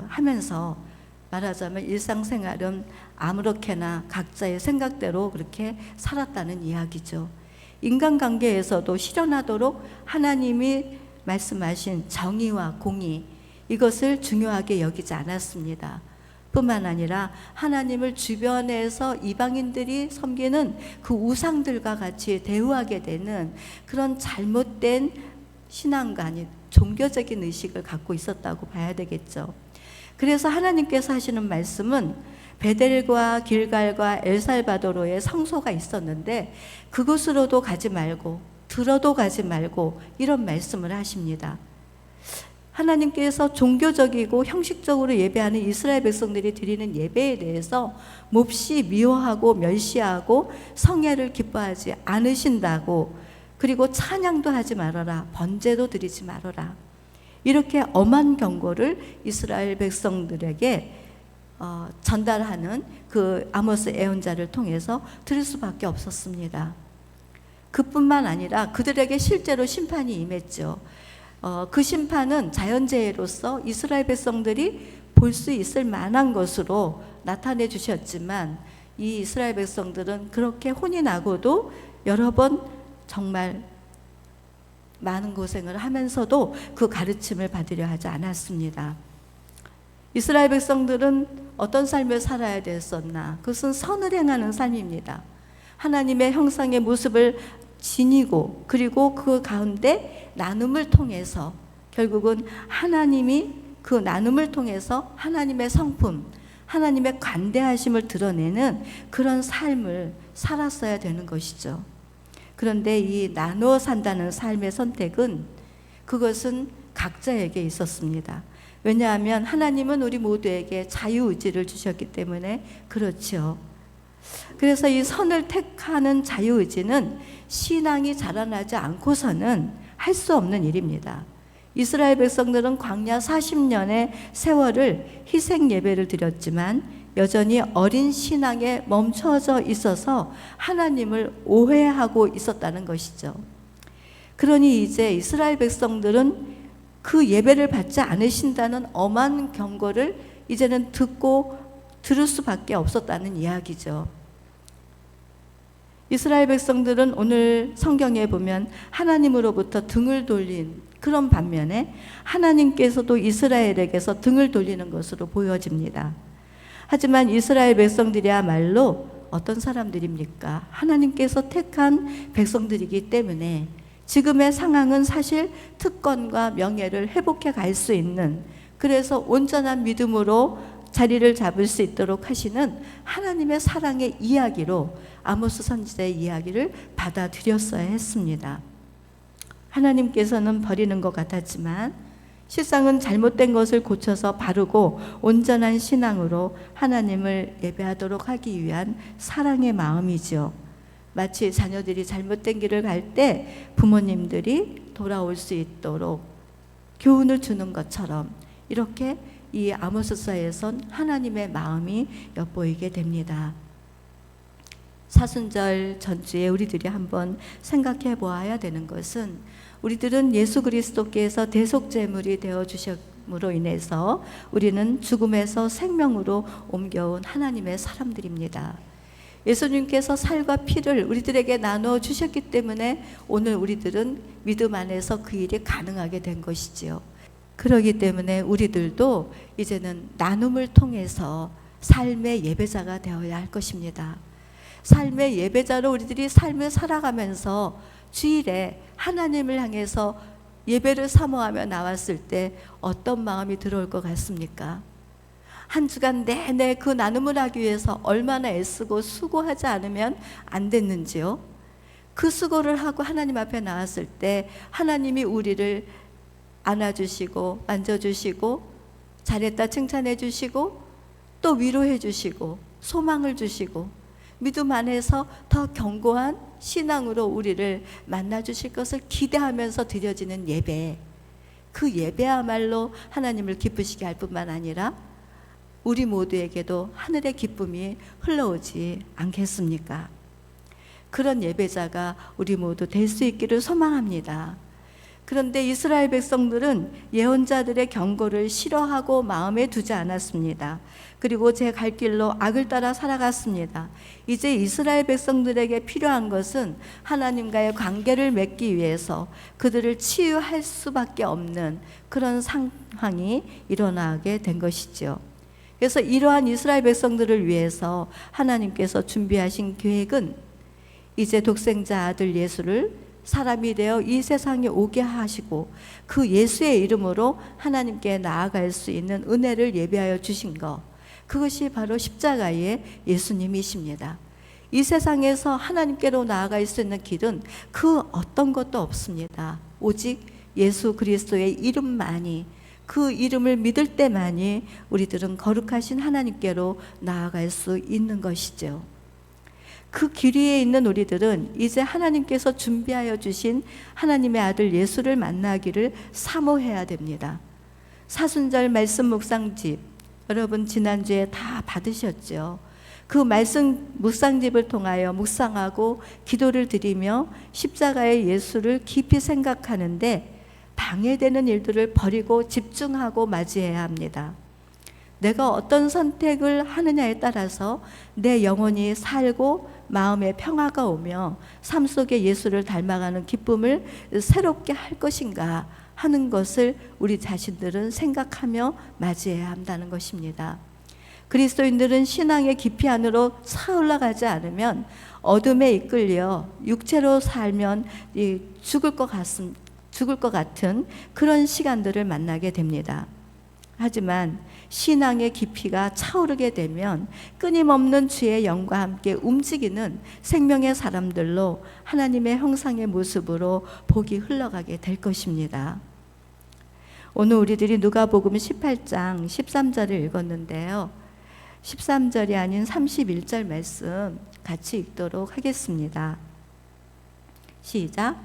하면서 말하자면 일상생활은 아무렇게나 각자의 생각대로 그렇게 살았다는 이야기죠. 인간관계에서도 실현하도록 하나님이 말씀하신 정의와 공의, 이것을 중요하게 여기지 않았습니다. 뿐만 아니라 하나님을 주변에서 이방인들이 섬기는 그 우상들과 같이 대우하게 되는 그런 잘못된 신앙관이 종교적인 의식을 갖고 있었다고 봐야 되겠죠. 그래서 하나님께서 하시는 말씀은 베델과 길갈과 엘살바도로에 성소가 있었는데 그곳으로도 가지 말고 들어도 가지 말고 이런 말씀을 하십니다. 하나님께서 종교적이고 형식적으로 예배하는 이스라엘 백성들이 드리는 예배에 대해서 몹시 미워하고 멸시하고 성례를 기뻐하지 않으신다고, 그리고 찬양도 하지 말아라, 번제도 드리지 말아라, 이렇게 엄한 경고를 이스라엘 백성들에게 전달하는 그 아모스 예언자를 통해서 들을 수밖에 없었습니다. 그뿐만 아니라 그들에게 실제로 심판이 임했죠. 그 심판은 자연재해로서 이스라엘 백성들이 볼 수 있을 만한 것으로 나타내 주셨지만 이 이스라엘 백성들은 그렇게 혼이 나고도 여러 번 정말 많은 고생을 하면서도 그 가르침을 받으려 하지 않았습니다. 이스라엘 백성들은 어떤 삶을 살아야 됐었나? 그것은 선을 행하는 삶입니다. 하나님의 형상의 모습을 지니고 그리고 그 가운데 나눔을 통해서 결국은 하나님이 그 나눔을 통해서 하나님의 성품, 하나님의 관대하심을 드러내는 그런 삶을 살았어야 되는 것이죠. 그런데 이 나누어 산다는 삶의 선택은 그것은 각자에게 있었습니다. 왜냐하면 하나님은 우리 모두에게 자유의지를 주셨기 때문에 그렇죠. 그래서 이 선을 택하는 자유의지는 신앙이 자라나지 않고서는 할 수 없는 일입니다. 이스라엘 백성들은 광야 40년의 세월을 희생 예배를 드렸지만 여전히 어린 신앙에 멈춰져 있어서 하나님을 오해하고 있었다는 것이죠. 그러니 이제 이스라엘 백성들은 그 예배를 받지 않으신다는 엄한 경고를 이제는 들을 수밖에 없었다는 이야기죠. 이스라엘 백성들은 오늘 성경에 보면 하나님으로부터 등을 돌린 그런 반면에 하나님께서도 이스라엘에게서 등을 돌리는 것으로 보여집니다. 하지만 이스라엘 백성들이야말로 어떤 사람들입니까? 하나님께서 택한 백성들이기 때문에 지금의 상황은 사실 특권과 명예를 회복해 갈 수 있는, 그래서 온전한 믿음으로 자리를 잡을 수 있도록 하시는 하나님의 사랑의 이야기로 아모스 선지자의 이야기를 받아들였어야 했습니다. 하나님께서는 버리는 것 같았지만 실상은 잘못된 것을 고쳐서 바르고 온전한 신앙으로 하나님을 예배하도록 하기 위한 사랑의 마음이죠. 마치 자녀들이 잘못된 길을 갈 때 부모님들이 돌아올 수 있도록 교훈을 주는 것처럼 이렇게 이 아모스서에선 하나님의 마음이 엿보이게 됩니다. 사순절 전주에 우리들이 한번 생각해 보아야 되는 것은, 우리들은 예수 그리스도께서 대속제물이 되어 주심으로 인해서 우리는 죽음에서 생명으로 옮겨온 하나님의 사람들입니다. 예수님께서 살과 피를 우리들에게 나누어 주셨기 때문에 오늘 우리들은 믿음 안에서 그 일이 가능하게 된 것이지요. 그렇기 때문에 우리들도 이제는 나눔을 통해서 삶의 예배자가 되어야 할 것입니다. 삶의 예배자로 우리들이 삶을 살아가면서 주일에 하나님을 향해서 예배를 사모하며 나왔을 때 어떤 마음이 들어올 것 같습니까? 한 주간 내내 그 나눔을 하기 위해서 얼마나 애쓰고 수고하지 않으면 안 됐는지요? 그 수고를 하고 하나님 앞에 나왔을 때 하나님이 우리를 안아주시고 만져주시고 잘했다 칭찬해 주시고 또 위로해 주시고 소망을 주시고 믿음 안에서 더 견고한 신앙으로 우리를 만나 주실 것을 기대하면서 드려지는 예배, 그 예배야말로 하나님을 기쁘시게 할 뿐만 아니라 우리 모두에게도 하늘의 기쁨이 흘러오지 않겠습니까? 그런 예배자가 우리 모두 될 수 있기를 소망합니다. 그런데 이스라엘 백성들은 예언자들의 경고를 싫어하고 마음에 두지 않았습니다. 그리고 제 갈 길로 악을 따라 살아갔습니다. 이제 이스라엘 백성들에게 필요한 것은 하나님과의 관계를 맺기 위해서 그들을 치유할 수밖에 없는 그런 상황이 일어나게 된 것이죠. 그래서 이러한 이스라엘 백성들을 위해서 하나님께서 준비하신 계획은 이제 독생자 아들 예수를 사람이 되어 이 세상에 오게 하시고 그 예수의 이름으로 하나님께 나아갈 수 있는 은혜를 예비하여 주신 것, 그것이 바로 십자가의 예수님이십니다. 이 세상에서 하나님께로 나아갈 수 있는 길은 그 어떤 것도 없습니다. 오직 예수 그리스도의 이름만이, 그 이름을 믿을 때만이 우리들은 거룩하신 하나님께로 나아갈 수 있는 것이죠. 그 길 위에 있는 우리들은 이제 하나님께서 준비하여 주신 하나님의 아들 예수를 만나기를 사모해야 됩니다. 사순절 말씀 묵상집 여러분 지난주에 다 받으셨죠? 그 말씀 묵상집을 통하여 묵상하고 기도를 드리며 십자가의 예수를 깊이 생각하는데 방해되는 일들을 버리고 집중하고 맞이해야 합니다. 내가 어떤 선택을 하느냐에 따라서 내 영혼이 살고 마음에 평화가 오며 삶 속에 예수를 닮아가는 기쁨을 새롭게 할 것인가 하는 것을 우리 자신들은 생각하며 맞이해야 한다는 것입니다. 그리스도인들은 신앙의 깊이 안으로 차올라가지 않으면 어둠에 이끌려 육체로 살면 죽을 것 같은 그런 시간들을 만나게 됩니다. 하지만 신앙의 깊이가 차오르게 되면 끊임없는 주의 영과 함께 움직이는 생명의 사람들로 하나님의 형상의 모습으로 복이 흘러가게 될 것입니다. 오늘 우리들이 누가복음 18장 13절을 읽었는데요. 13절이 아닌 31절 말씀 같이 읽도록 하겠습니다. 시작.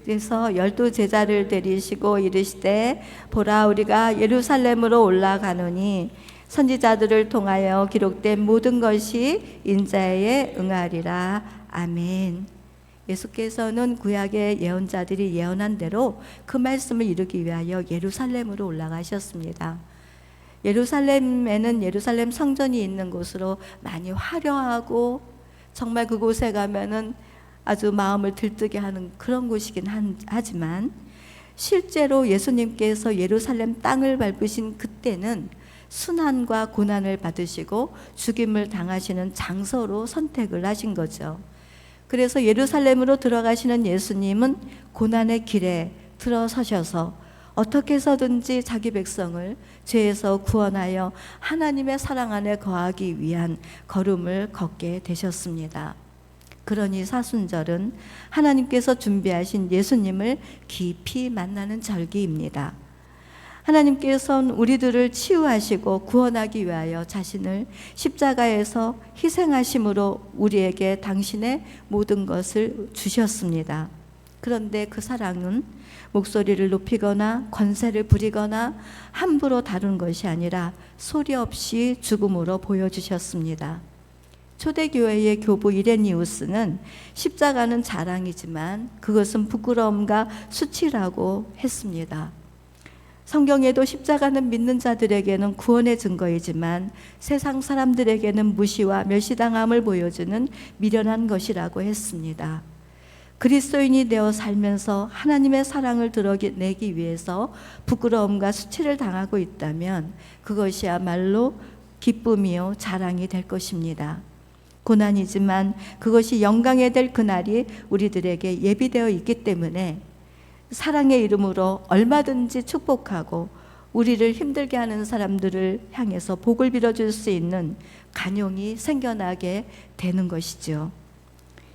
그래서 12제자를 데리시고 이르시되 보라 우리가 예루살렘으로 올라가노니 선지자들을 통하여 기록된 모든 것이 인자에 응하리라. 아멘. 예수께서는 구약의 예언자들이 예언한 대로 그 말씀을 이루기 위하여 예루살렘으로 올라가셨습니다. 예루살렘에는 예루살렘 성전이 있는 곳으로 많이 화려하고 정말 그곳에 가면은 아주 마음을 들뜨게 하는 그런 곳이긴 하지만 실제로 예수님께서 예루살렘 땅을 밟으신 그때는 순환과 고난을 받으시고 죽임을 당하시는 장소로 선택을 하신 거죠. 그래서 예루살렘으로 들어가시는 예수님은 고난의 길에 들어서셔서 어떻게 해서든지 자기 백성을 죄에서 구원하여 하나님의 사랑 안에 거하기 위한 걸음을 걷게 되셨습니다. 그러니 사순절은 하나님께서 준비하신 예수님을 깊이 만나는 절기입니다. 하나님께서는 우리들을 치유하시고 구원하기 위하여 자신을 십자가에서 희생하심으로 우리에게 당신의 모든 것을 주셨습니다. 그런데 그 사랑은 목소리를 높이거나 권세를 부리거나 함부로 다룬 것이 아니라 소리 없이 죽음으로 보여주셨습니다. 초대교회의 교부 이레니우스는 십자가는 자랑이지만 그것은 부끄러움과 수치라고 했습니다. 성경에도 십자가는 믿는 자들에게는 구원의 증거이지만 세상 사람들에게는 무시와 멸시당함을 보여주는 미련한 것이라고 했습니다. 그리스도인이 되어 살면서 하나님의 사랑을 드러내기 위해서 부끄러움과 수치를 당하고 있다면 그것이야말로 기쁨이요 자랑이 될 것입니다. 고난이지만 그것이 영광이 될 그날이 우리들에게 예비되어 있기 때문에 사랑의 이름으로 얼마든지 축복하고 우리를 힘들게 하는 사람들을 향해서 복을 빌어줄 수 있는 간용이 생겨나게 되는 것이죠.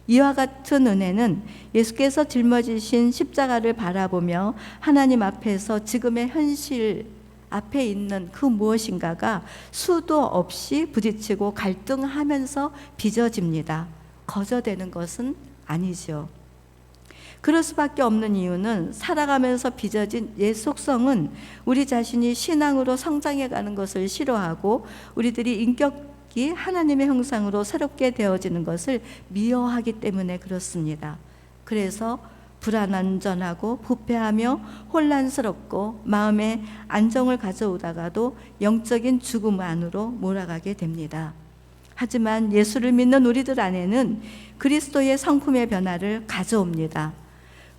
이와 같은 은혜는 예수께서 짊어지신 십자가를 바라보며 하나님 앞에서 지금의 현실 앞에 있는 그 무엇인가가 수도 없이 부딪히고 갈등하면서 빚어집니다. 거저되는 것은 아니죠. 그럴 수밖에 없는 이유는 살아가면서 빚어진 옛 속성은 우리 자신이 신앙으로 성장해가는 것을 싫어하고 우리들이 인격이 하나님의 형상으로 새롭게 되어지는 것을 미워하기 때문에 그렇습니다. 그래서 불안전하고 부패하며 혼란스럽고 마음에 안정을 가져오다가도 영적인 죽음 안으로 몰아가게 됩니다. 하지만 예수를 믿는 우리들 안에는 그리스도의 성품의 변화를 가져옵니다.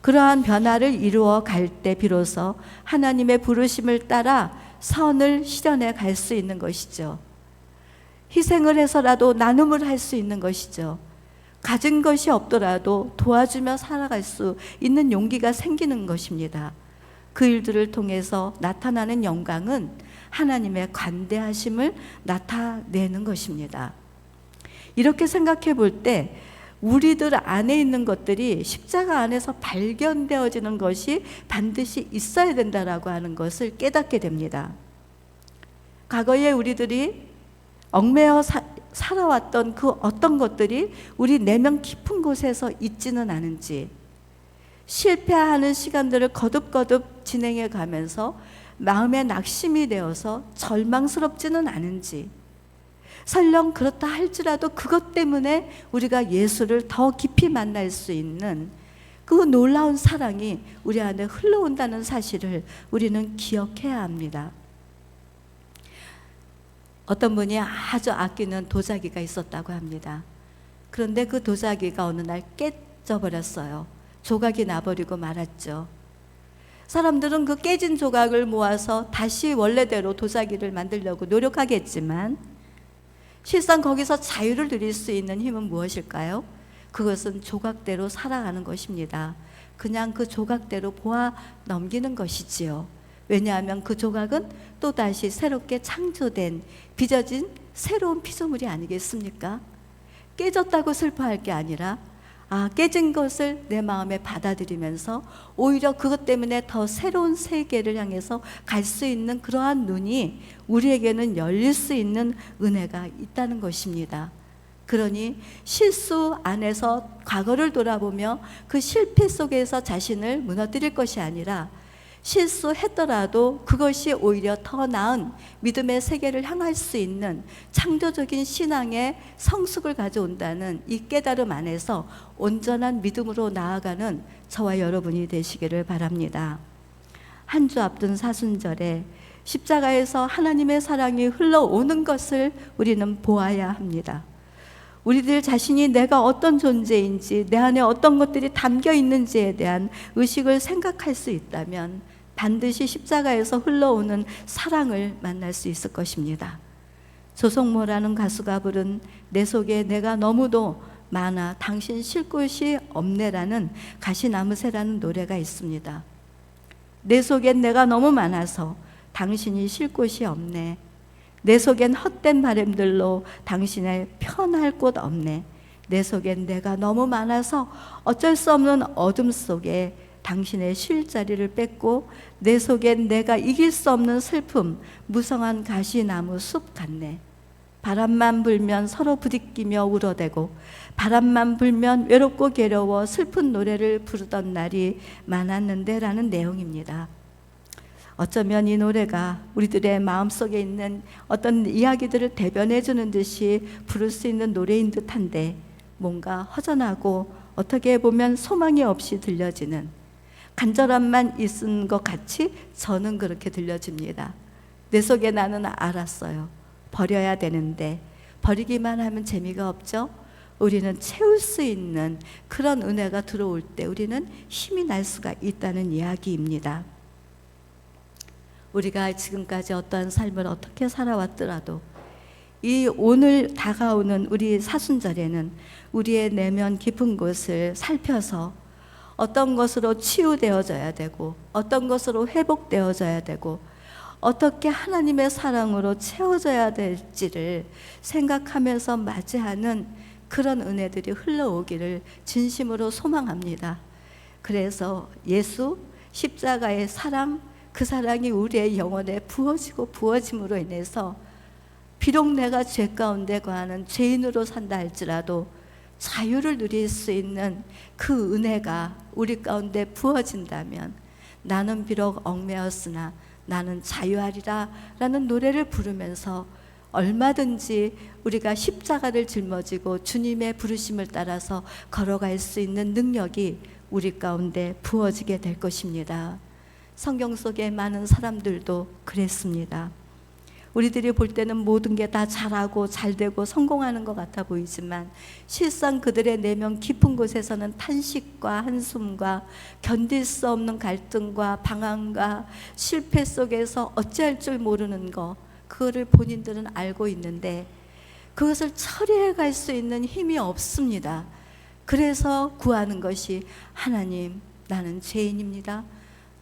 그러한 변화를 이루어 갈 때 비로소 하나님의 부르심을 따라 선을 실현해 갈 수 있는 것이죠. 희생을 해서라도 나눔을 할 수 있는 것이죠. 가진 것이 없더라도 도와주며 살아갈 수 있는 용기가 생기는 것입니다. 그 일들을 통해서 나타나는 영광은 하나님의 관대하심을 나타내는 것입니다. 이렇게 생각해 볼 때 우리들 안에 있는 것들이 십자가 안에서 발견되어지는 것이 반드시 있어야 된다라고 하는 것을 깨닫게 됩니다. 과거에 우리들이 얽매여 살아왔던 그 어떤 것들이 우리 내면 깊은 곳에서 있지는 않은지, 실패하는 시간들을 거듭거듭 진행해 가면서 마음에 낙심이 되어서 절망스럽지는 않은지, 설령 그렇다 할지라도 그것 때문에 우리가 예수를 더 깊이 만날 수 있는 그 놀라운 사랑이 우리 안에 흘러온다는 사실을 우리는 기억해야 합니다. 어떤 분이 아주 아끼는 도자기가 있었다고 합니다. 그런데 그 도자기가 어느 날 깨져버렸어요. 조각이 나버리고 말았죠. 사람들은 그 깨진 조각을 모아서 다시 원래대로 도자기를 만들려고 노력하겠지만 실상 거기서 자유를 누릴 수 있는 힘은 무엇일까요? 그것은 조각대로 살아가는 것입니다. 그냥 그 조각대로 보아 넘기는 것이지요. 왜냐하면 그 조각은 또다시 새롭게 창조된, 빚어진 새로운 피조물이 아니겠습니까? 깨졌다고 슬퍼할 게 아니라 깨진 것을 내 마음에 받아들이면서 오히려 그것 때문에 더 새로운 세계를 향해서 갈 수 있는 그러한 눈이 우리에게는 열릴 수 있는 은혜가 있다는 것입니다. 그러니 실수 안에서 과거를 돌아보며 그 실패 속에서 자신을 무너뜨릴 것이 아니라 실수했더라도 그것이 오히려 더 나은 믿음의 세계를 향할 수 있는 창조적인 신앙의 성숙을 가져온다는 이 깨달음 안에서 온전한 믿음으로 나아가는 저와 여러분이 되시기를 바랍니다. 한 주 앞둔 사순절에 십자가에서 하나님의 사랑이 흘러오는 것을 우리는 보아야 합니다. 우리들 자신이 내가 어떤 존재인지, 내 안에 어떤 것들이 담겨 있는지에 대한 의식을 생각할 수 있다면 반드시 십자가에서 흘러오는 사랑을 만날 수 있을 것입니다. 조성모라는 가수가 부른 내 속에 내가 너무도 많아 당신 쉴 곳이 없네라는 가시나무새라는 노래가 있습니다. 내 속엔 내가 너무 많아서 당신이 쉴 곳이 없네. 내 속엔 헛된 바람들로 당신의 편할 곳 없네. 내 속엔 내가 너무 많아서 어쩔 수 없는 어둠 속에 당신의 쉴 자리를 뺏고 내 속엔 내가 이길 수 없는 슬픔, 무성한 가시나무 숲 같네. 바람만 불면 서로 부딪히며 울어대고 바람만 불면 외롭고 괴로워 슬픈 노래를 부르던 날이 많았는데 라는 내용입니다. 어쩌면 이 노래가 우리들의 마음속에 있는 어떤 이야기들을 대변해 주는 듯이 부를 수 있는 노래인 듯한데 뭔가 허전하고 어떻게 보면 소망이 없이 들려지는 간절함만 있은 것 같이 저는 그렇게 들려집니다. 내 속에 나는 알았어요. 버려야 되는데 버리기만 하면 재미가 없죠. 우리는 채울 수 있는 그런 은혜가 들어올 때 우리는 힘이 날 수가 있다는 이야기입니다. 우리가 지금까지 어떠한 삶을 어떻게 살아왔더라도 이 오늘 다가오는 우리 사순절에는 우리의 내면 깊은 곳을 살펴서 어떤 것으로 치유되어져야 되고 어떤 것으로 회복되어져야 되고 어떻게 하나님의 사랑으로 채워져야 될지를 생각하면서 맞이하는 그런 은혜들이 흘러오기를 진심으로 소망합니다. 그래서 예수 십자가의 사랑, 그 사랑이 우리의 영혼에 부어지고 부어짐으로 인해서 비록 내가 죄 가운데 거하는 죄인으로 산다 할지라도 자유를 누릴 수 있는 그 은혜가 우리 가운데 부어진다면 나는 비록 얽매였으나 나는 자유하리라 라는 노래를 부르면서 얼마든지 우리가 십자가를 짊어지고 주님의 부르심을 따라서 걸어갈 수 있는 능력이 우리 가운데 부어지게 될 것입니다. 성경 속의 많은 사람들도 그랬습니다. 우리들이 볼 때는 모든 게 다 잘하고 잘되고 성공하는 것 같아 보이지만 실상 그들의 내면 깊은 곳에서는 탄식과 한숨과 견딜 수 없는 갈등과 방황과 실패 속에서 어찌할 줄 모르는 것, 그거를 본인들은 알고 있는데 그것을 처리해 갈 수 있는 힘이 없습니다. 그래서 구하는 것이 하나님, 나는 죄인입니다.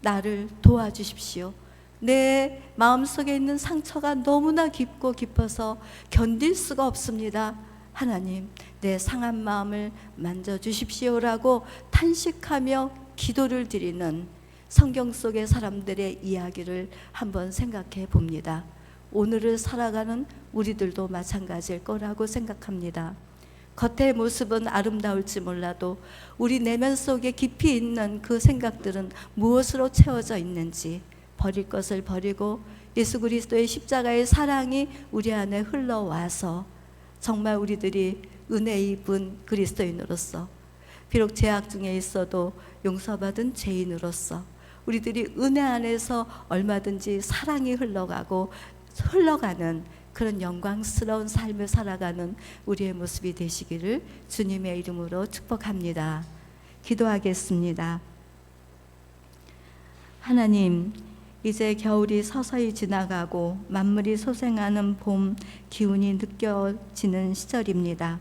나를 도와주십시오. 내 마음속에 있는 상처가 너무나 깊고 깊어서 견딜 수가 없습니다. 하나님, 내 상한 마음을 만져주십시오라고 탄식하며 기도를 드리는 성경 속의 사람들의 이야기를 한번 생각해 봅니다. 오늘을 살아가는 우리들도 마찬가지일 거라고 생각합니다. 겉의 모습은 아름다울지 몰라도 우리 내면 속에 깊이 있는 그 생각들은 무엇으로 채워져 있는지 버릴 것을 버리고 예수 그리스도의 십자가의 사랑이 우리 안에 흘러와서 정말 우리들이 은혜 입은 그리스도인으로서 비록 죄악 중에 있어도 용서받은 죄인으로서 우리들이 은혜 안에서 얼마든지 사랑이 흘러가는 그런 영광스러운 삶을 살아가는 우리의 모습이 되시기를 주님의 이름으로 축복합니다. 기도하겠습니다. 하나님, 이제 겨울이 서서히 지나가고 만물이 소생하는 봄 기운이 느껴지는 시절입니다.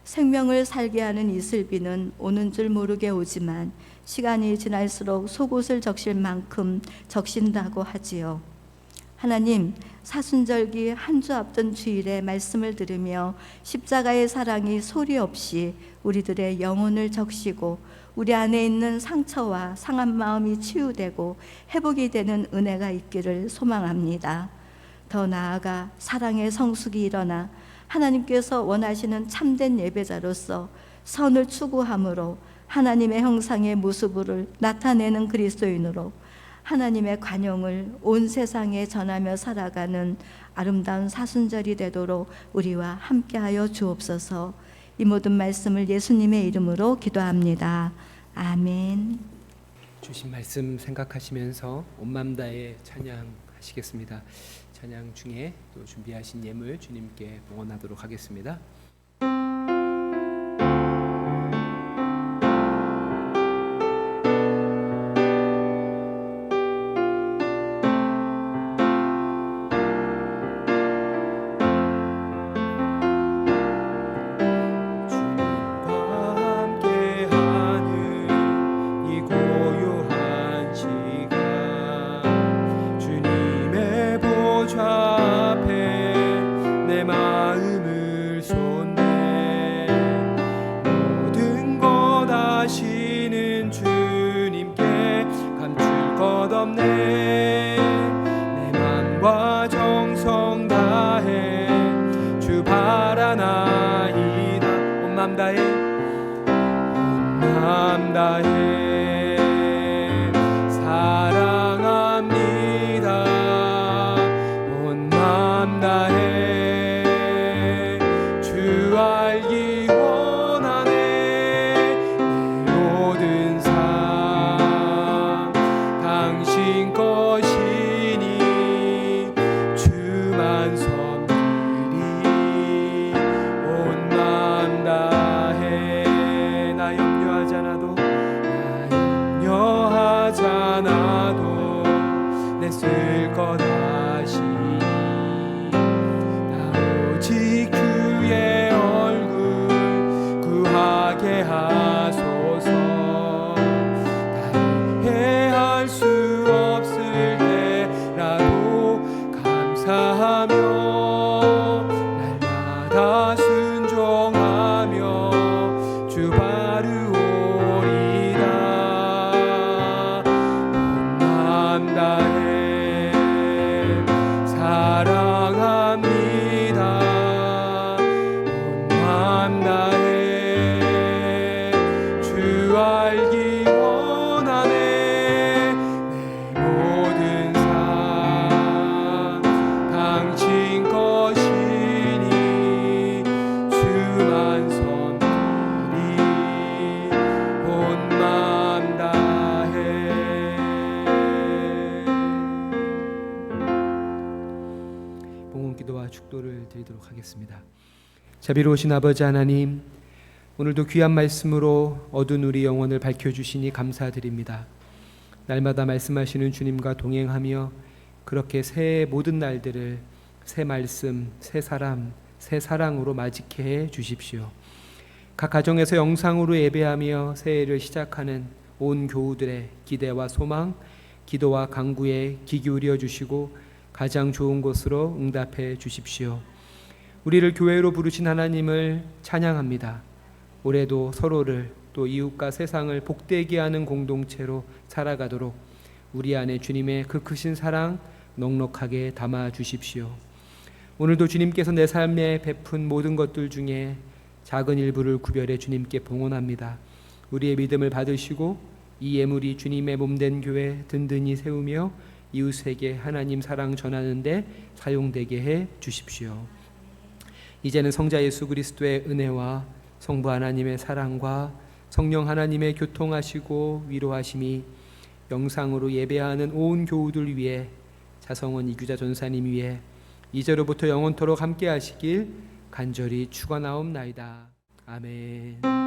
생명을 살게 하는 이슬비는 오는 줄 모르게 오지만 시간이 지날수록 속옷을 적실 만큼 적신다고 하지요. 하나님, 사순절기 한 주 앞둔 주일에 말씀을 들으며 십자가의 사랑이 소리 없이 우리들의 영혼을 적시고 우리 안에 있는 상처와 상한 마음이 치유되고 회복이 되는 은혜가 있기를 소망합니다. 더 나아가 사랑의 성숙이 일어나 하나님께서 원하시는 참된 예배자로서 선을 추구함으로 하나님의 형상의 모습을 나타내는 그리스도인으로 하나님의 관용을 온 세상에 전하며 살아가는 아름다운 사순절이 되도록 우리와 함께하여 주옵소서. 이 모든 말씀을 예수님의 이름으로 기도합니다. 아멘. 주신 말씀 생각하시면서 온 마음 다해 찬양하시겠습니다. 찬양 중에 또 준비하신 예물 주님께 봉헌하도록 하겠습니다. 자비로우신 아버지 하나님, 오늘도 귀한 말씀으로 어두운 우리 영혼을 밝혀주시니 감사드립니다. 날마다 말씀하시는 주님과 동행하며 그렇게 새해 모든 날들을 새 말씀, 새 사람, 새 사랑으로 맞이케 해 주십시오. 각 가정에서 영상으로 예배하며 새해를 시작하는 온 교우들의 기대와 소망, 기도와 간구에 귀 기울여 주시고 가장 좋은 곳으로 응답해 주십시오. 우리를 교회로 부르신 하나님을 찬양합니다. 올해도 서로를 또 이웃과 세상을 복되게 하는 공동체로 살아가도록 우리 안에 주님의 그 크신 사랑 넉넉하게 담아 주십시오. 오늘도 주님께서 내 삶에 베푼 모든 것들 중에 작은 일부를 구별해 주님께 봉헌합니다. 우리의 믿음을 받으시고 이 예물이 주님의 몸된 교회 든든히 세우며 이웃에게 하나님 사랑 전하는 데 사용되게 해 주십시오. 이제는 성자 예수 그리스도의 은혜와 성부 하나님의 사랑과 성령 하나님의 교통하시고 위로하심이 영상으로 예배하는 온 교우들 위해 자성원 이규자 전사님 위해 이제로부터 영원토록 함께 하시길 간절히 축원하옵나이다. 아멘.